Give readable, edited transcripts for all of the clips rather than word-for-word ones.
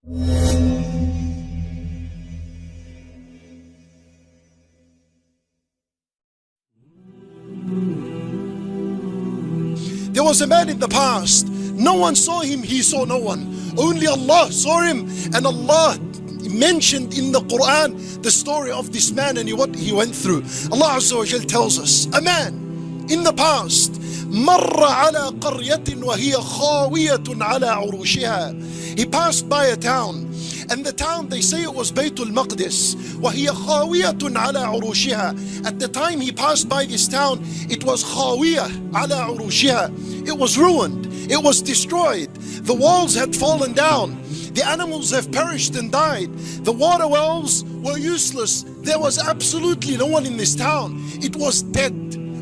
There was a man in the past. No one saw him, he saw no one. Only Allah saw him, and Allah mentioned in the Quran the story of this man and what he went through. Allah Azza wa Jal tells us, a man in the past, مَرَّ عَلَى قَرْيَةٍ وَهِيَ خَاوِيَةٌ عَلَى عُرُوشِهَا. He passed by a town, and the town, they say it was Baytul Maqdis. وَهِيَ خَاوِيَةٌ عَلَى عُرُوشِهَا. At the time he passed by this town, it was خَاوِيَةٌ عَلَى عُرُوشِهَا. It was ruined, it was destroyed. The walls had fallen down. The animals have perished and died. The water wells were useless. There was absolutely no one in this town. It was dead.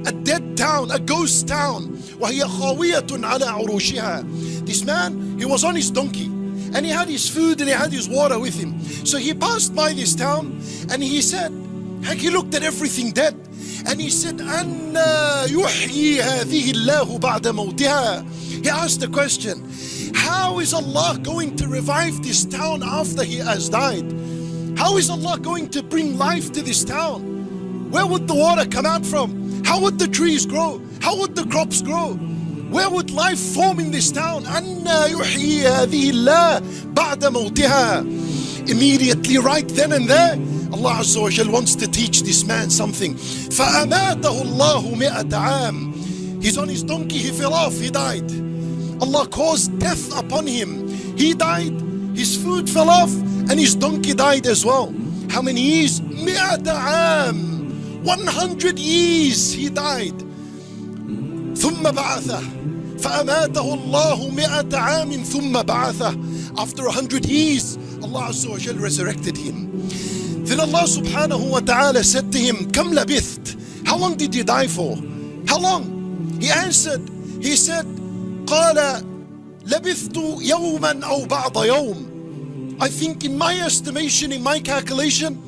A dead town, a ghost town. وَهِيَ خَاوِيَةٌ عَلَى عُرُوشِهَا. This man, he was on his donkey, and he had his food and he had his water with him. So he passed by this town, and he said, he looked at everything dead, and he said, أَنَّا يُحْيِي هَذِهِ اللَّهُ بَعْدَ مَوْتِهَا. He asked the question, how is Allah going to revive this town after he has died? How is Allah going to bring life to this town? Where would the water come out from? How would the trees grow? How would the crops grow? Where would life form in this town? أَنَّا يُحْيِي هَذِهِ اللَّهُ بَعْدَ مَوْتِهَا. Immediately, right then and there, Allah Azza wa Jal wants to teach this man something. فَأَمَاتَهُ اللَّهُ مِئَةَ عَامٍ. He's on his donkey, he fell off, he died. Allah caused death upon him. He died, his food fell off, and his donkey died as well. How many years? مِئَةَ عَامٍ. 100 years he died. ثُمَّ بَعَثَهُ فَأَمَاتَهُ اللَّهُ مِئَةَ عَامٍ ثُمَّ بَعَثَهُ. After 100 years, Allah Azza wa Jal resurrected him. Then Allah subhanahu wa ta'ala said to him, كَمْ لَبِثْتَ. How long did you die for? How long? He answered, he said, قَالَ لَبِثْتُ يَوْمًا أَوْ بَعْضَ يَوْمٍ. I think in my estimation, in my calculation,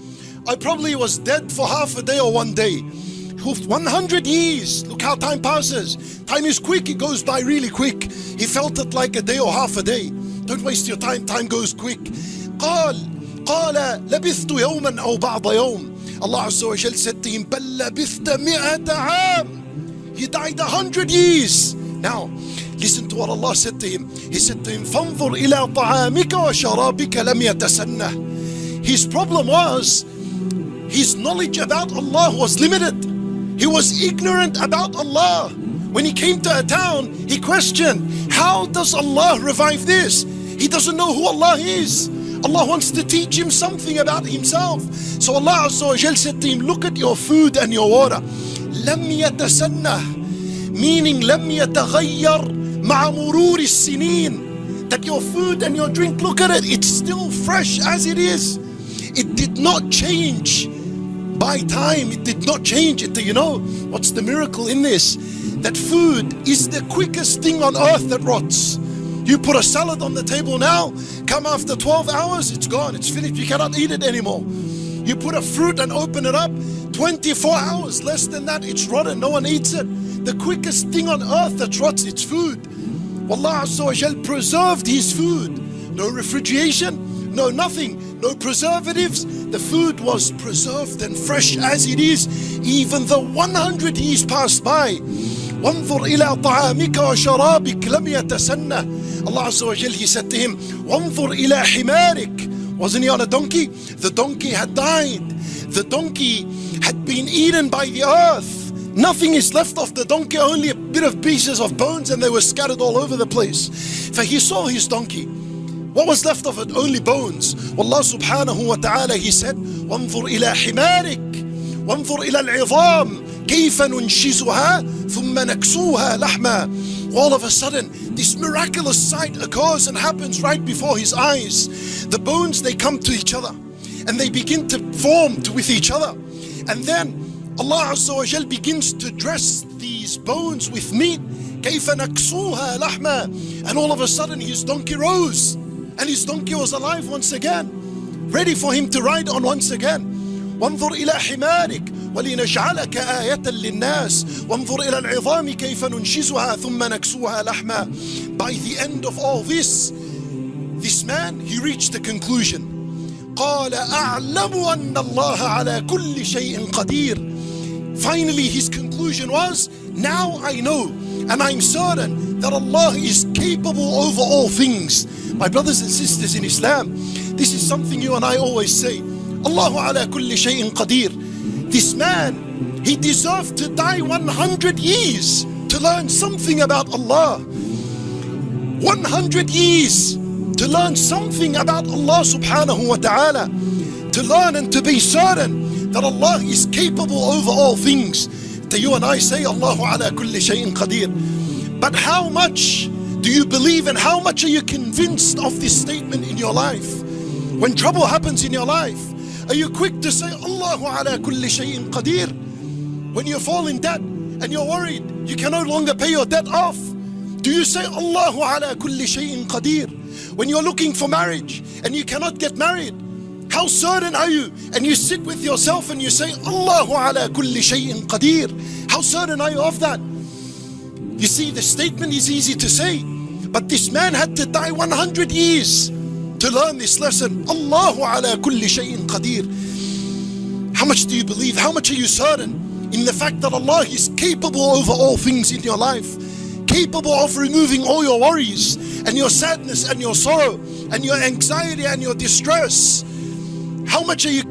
I probably was dead for half a day or one day. 100 years, look how time passes. Time is quick, it goes by really quick. He felt it like a day or half a day. Don't waste your time, time goes quick. قال لبثت يوما أو بعض يوم. Allah Azza wa Jal said to him, بل لبثت 100 عام. He died 100 years. Now, listen to what Allah said to him. He said to him, فانظر إلى طعامك وشرابك لم يتسنه. His problem was, his knowledge about Allah was limited. He was ignorant about Allah. When he came to a town, he questioned, how does Allah revive this? He doesn't know who Allah is. Allah wants to teach him something about himself. So Allah Azza wa Jal said to him, look at your food and your water. لم يتسنه, meaning لم يتغير مع مرور السنين. That your food and your drink, look at it, it's still fresh as it is. It did not change by time. It did not change it. You know what's the miracle in this? That food is the quickest thing on earth that rots. You put a salad on the table now, come after 12 hours, it's gone, it's finished, you cannot eat it anymore. You put a fruit and open it up, 24 hours, less than that, it's rotten, no one eats it. The quickest thing on earth that rots, it's food. Allah Azza wa Jal preserved his food. No refrigeration, no nothing, no preservatives. The food was preserved and fresh as it is, even though 100 years passed by. وانظر إلى طعامك وشرابك لم يتسنه. Allah Azza wa Jal, he said to him, وانظر إلى حمارك. Wasn't he on a donkey? The donkey had died. The donkey had been eaten by the earth. Nothing is left of the donkey, only a bit of pieces of bones, and they were scattered all over the place. For he saw his donkey. What was left of it? Only bones. Allah subhanahu wa ta'ala, he said, وانظر إلى حمارك وانظر إلى العظام كيف ننشزها ثم نكسوها لحما. All of a sudden, this miraculous sight occurs and happens right before his eyes. The bones, they come to each other and they begin to form with each other. And then Allah Azza wa Jal begins to dress these bones with meat. كيف نكسوها لحما. And all of a sudden, his donkey rose. And his donkey was alive once again, ready for him to ride on once again. وانظر إلى حمارك ولنجعلك آية للناس وانظر إلى العظام كيف ننشزها ثم نكسوها لحما. By the end of all this, This man, he reached a conclusion. قال أعلم أن الله على كل شيء قدير. Finally his conclusion was, now I know and I'm certain that Allah is capable over all things. My brothers and sisters in Islam, this is something you and I always say. Allahu ala kulli shay'in qadir. This man, he deserved to die 100 years to learn something about Allah. 100 years to learn something about Allah subhanahu wa ta'ala. To learn and to be certain that Allah is capable over all things. To you and I say, Allahu ala kulli shay'in qadir. But how much do you believe and how much are you convinced of this statement in your life? When trouble happens in your life, are you quick to say, Allahu ala kulli shay'in qadir? When you fall in debt and you're worried, you can no longer pay your debt off, do you say, Allahu ala kulli shay'in qadir? When you're looking for marriage and you cannot get married, how certain are you? And you sit with yourself and you say, Allahu ala kulli shay'in qadir. How certain are you of that? You see, the statement is easy to say, but this man had to die 100 years to learn this lesson. Allahu ala kulli shay'in qadir. How much do you believe? How much are you certain in the fact that Allah is capable over all things in your life? Capable of removing all your worries and your sadness and your sorrow and your anxiety and your distress. How much are you